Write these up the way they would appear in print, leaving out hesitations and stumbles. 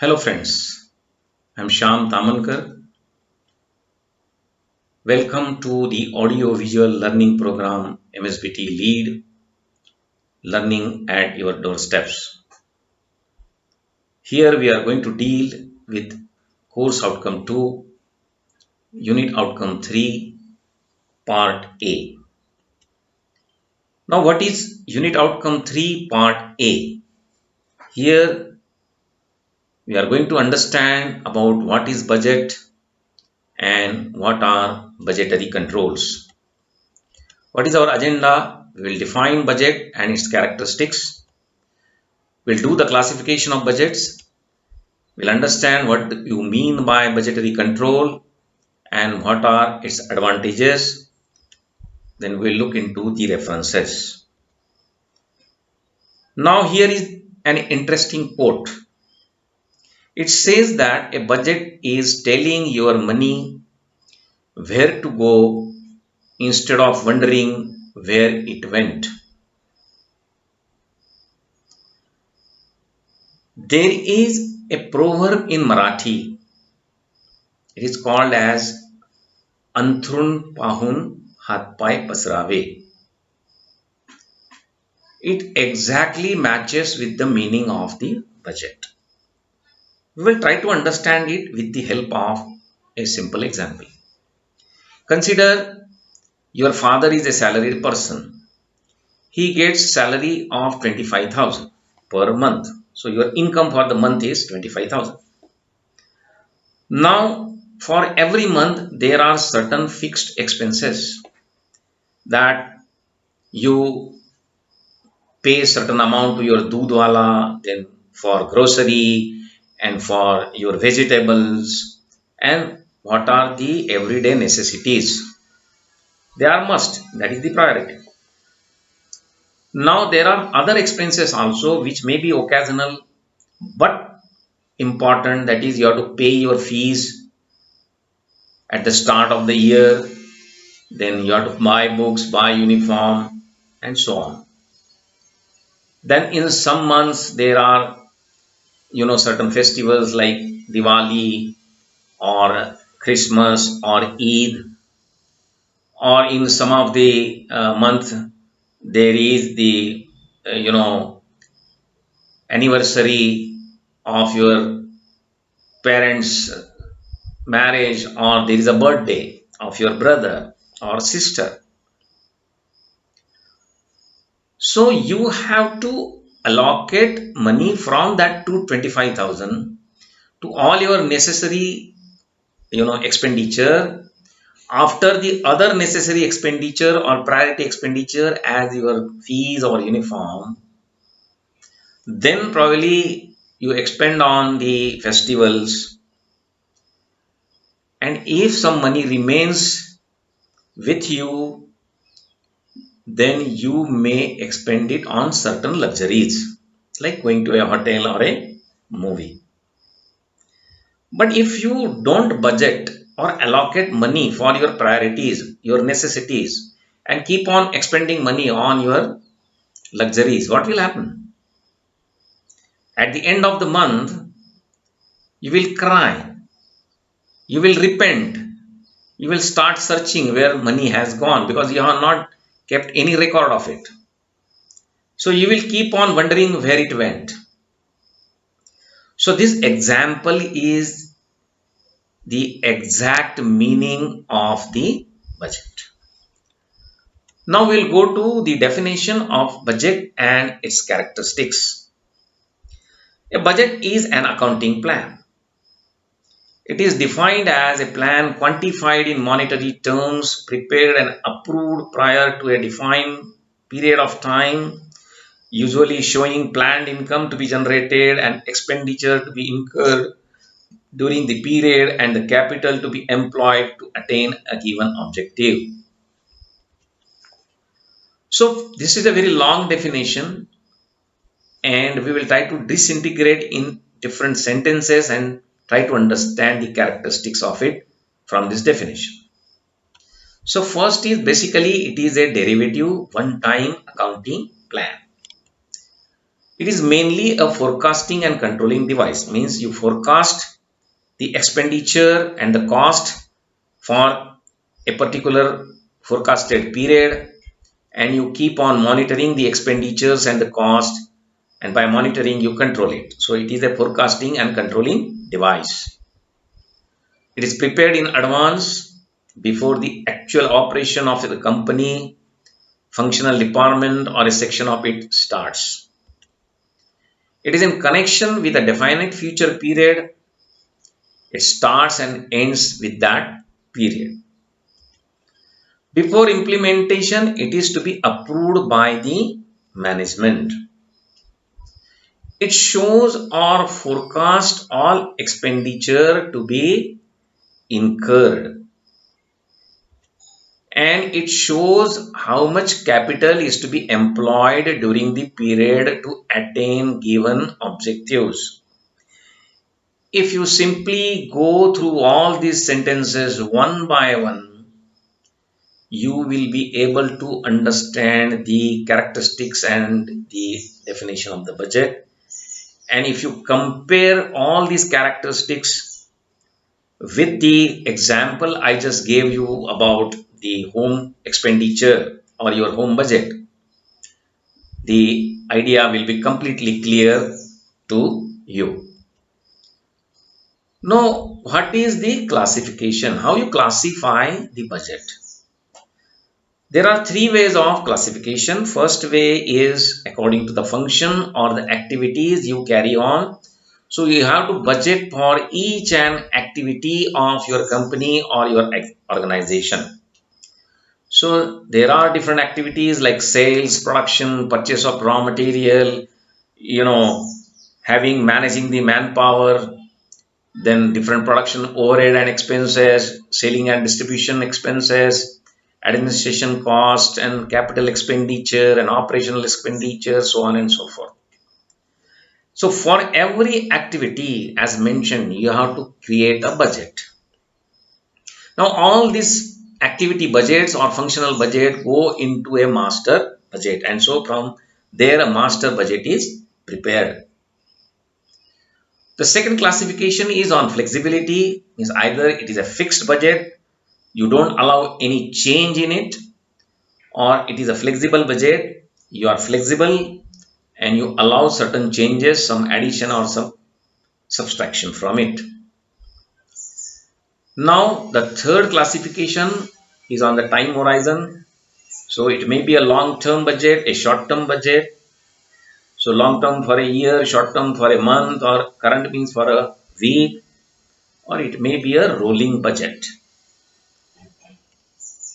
Hello friends, I'm Shyam Tamankar. Welcome to the audio visual learning program MSBT Lead Learning at Your Doorsteps. Here we are going to deal with course outcome 2, unit outcome 3, part A. Now what is unit outcome 3, part A? Here we are going to understand about what is budget and what are budgetary controls. What is our agenda? We will define budget and its characteristics. We'll do the classification of budgets. We'll understand what you mean by budgetary control and what are its advantages. Then we'll look into the references. Now here is an interesting quote. It says that a budget is telling your money where to go instead of wondering where it went. There is a proverb in Marathi. It is called as अंथरूण पाहून हातपाय पसरावे. It exactly matches with the meaning of the budget. We will try to understand it with the help of a simple example. Consider your father is a salaried person. He gets salary of 25,000 per month. So your income for the month is 25,000. Now for every month there are certain fixed expenses that you pay certain amount to your doodwala, then for grocery and for your vegetables, and what are the everyday necessities. They are must, that is the priority. Now there are other expenses also which may be occasional but important, that is you have to pay your fees at the start of the year, then you have to buy books, buy uniform, and so on. Then in some months there are certain festivals like Diwali or Christmas or Eid, or in some of the month there is the anniversary of your parents' marriage, or there is a birthday of your brother or sister. So you have to allocate money from that to 25,000 to all your necessary expenditure, after the other necessary expenditure or priority expenditure as your fees or uniform. Then probably you expend on the festivals, and if some money remains with you, then you may expend it on certain luxuries like going to a hotel or a movie. But if you don't budget or allocate money for your priorities, your necessities, and keep on expending money on your luxuries, what will happen? At the end of the month, you will cry, you will repent, you will start searching where money has gone because you have not kept any record of it. So you will keep on wondering where it went. So this example is the exact meaning of the budget. Now we'll go to the definition of budget and its characteristics. A budget is an accounting plan. It is defined as a plan quantified in monetary terms, prepared and approved prior to a defined period of time, usually showing planned income to be generated and expenditure to be incurred during the period and the capital to be employed to attain a given objective. So this is a very long definition, and we will try to disintegrate in different sentences and try to understand the characteristics of it from this definition. So first is basically it is a derivative one-time accounting plan. It is mainly a forecasting and controlling device. Means you forecast the expenditure and the cost for a particular forecasted period, and you keep on monitoring the expenditures and the cost, and by monitoring you control it. So it is a forecasting and controlling device. It is prepared in advance before the actual operation of the company, functional department, or a section of it starts. It is in connection with a definite future period. It starts and ends with that period. Before implementation, it is to be approved by the management. It shows or forecast all expenditure to be incurred, and it shows how much capital is to be employed during the period to attain given objectives. If you simply go through all these sentences one by one, you will be able to understand the characteristics and the definition of the budget. And if you compare all these characteristics with the example I just gave you about the home expenditure or your home budget, the idea will be completely clear to you. Now, what is the classification? How you classify the budget? There are three ways of classification. First way is according to the function or the activities you carry on. So you have to budget for each and activity of your company or your organization. So there are different activities like sales, production, purchase of raw material, you know, having managing the manpower, then different production overhead and expenses, selling and distribution expenses, administration cost and capital expenditure and operational expenditure, so on and so forth. So for every activity, as mentioned, you have to create a budget. Now all these activity budgets or functional budget go into a master budget, and so from there a master budget is prepared. The second classification is on flexibility, means either it is a fixed budget, you don't allow any change in it, or it is a flexible budget, you are flexible and you allow certain changes, some addition or some subtraction from it. Now the third classification is on the time horizon. So it may be a long-term budget, a short-term budget. So long-term for a year, short-term for a month, or current means for a week, or it may be a rolling budget.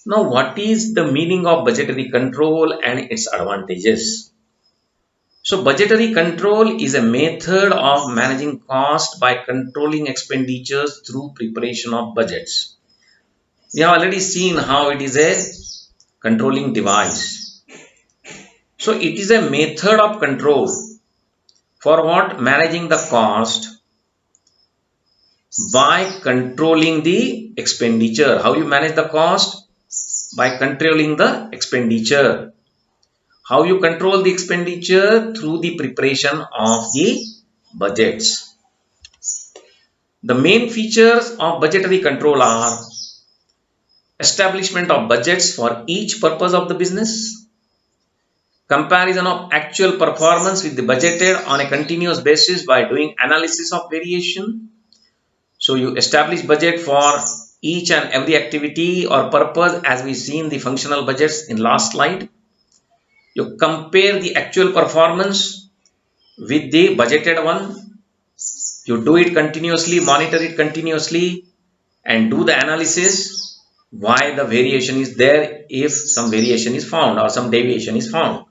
Now, what is the meaning of budgetary control and its advantages? So, budgetary control is a method of managing cost by controlling expenditures through preparation of budgets. We have already seen how it is a controlling device. So, it is a method of control for what? Managing the cost by controlling the expenditure. How you manage the cost? By controlling the expenditure. How you control the expenditure? Through the preparation of the budgets. The main features of budgetary control are establishment of budgets for each purpose of the business, comparison of actual performance with the budgeted on a continuous basis by doing analysis of variation. So you establish budget for each and every activity or purpose, as we see in the functional budgets in last slide. You compare the actual performance with the budgeted one. You do it continuously, monitor it continuously, and do the analysis why the variation is there, if some variation is found or some deviation is found.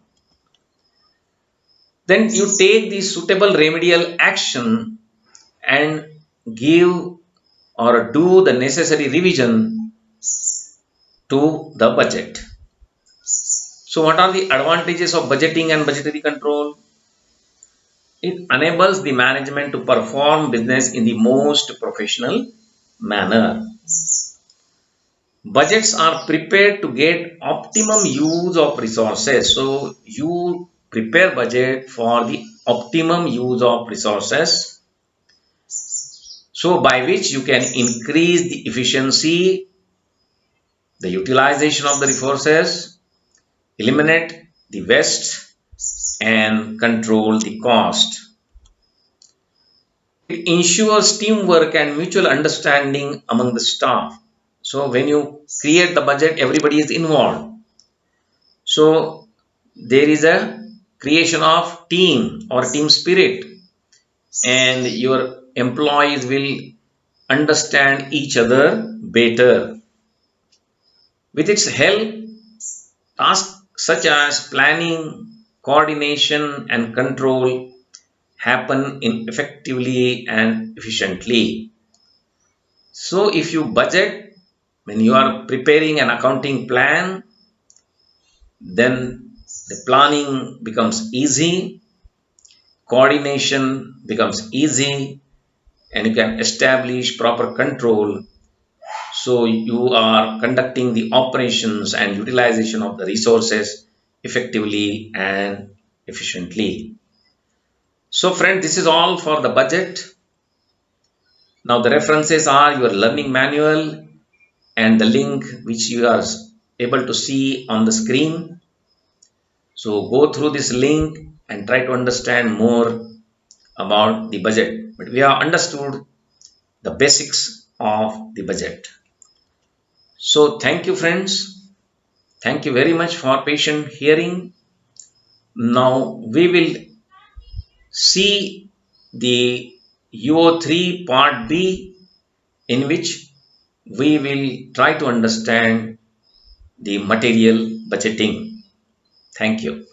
Then you take the suitable remedial action and give or do the necessary revision to the budget. So what are the advantages of budgeting and budgetary control? It enables the management to perform business in the most professional manner. Budgets are prepared to get optimum use of resources. So you prepare budget for the optimum use of resources, so by which you can increase the efficiency, the utilization of the resources, eliminate the waste, and control the cost. It ensures teamwork and mutual understanding among the staff. So when you create the budget, everybody is involved. So there is a creation of team or team spirit, and your employees will understand each other better. With its help, tasks such as planning, coordination, and control happen in effectively and efficiently. So, if you budget when you are preparing an accounting plan, then the planning becomes easy, coordination becomes easy, and you can establish proper control. So, you are conducting the operations and utilization of the resources effectively and efficiently. So, friend, this is all for the budget. Now, the references are your learning manual and the link which you are able to see on the screen. So go through this link and try to understand more about the budget. But we have understood the basics of the budget. So thank you, friends. Thank you very much for patient hearing. Now we will see the UO3 part B, in which we will try to understand the material budgeting. Thank you.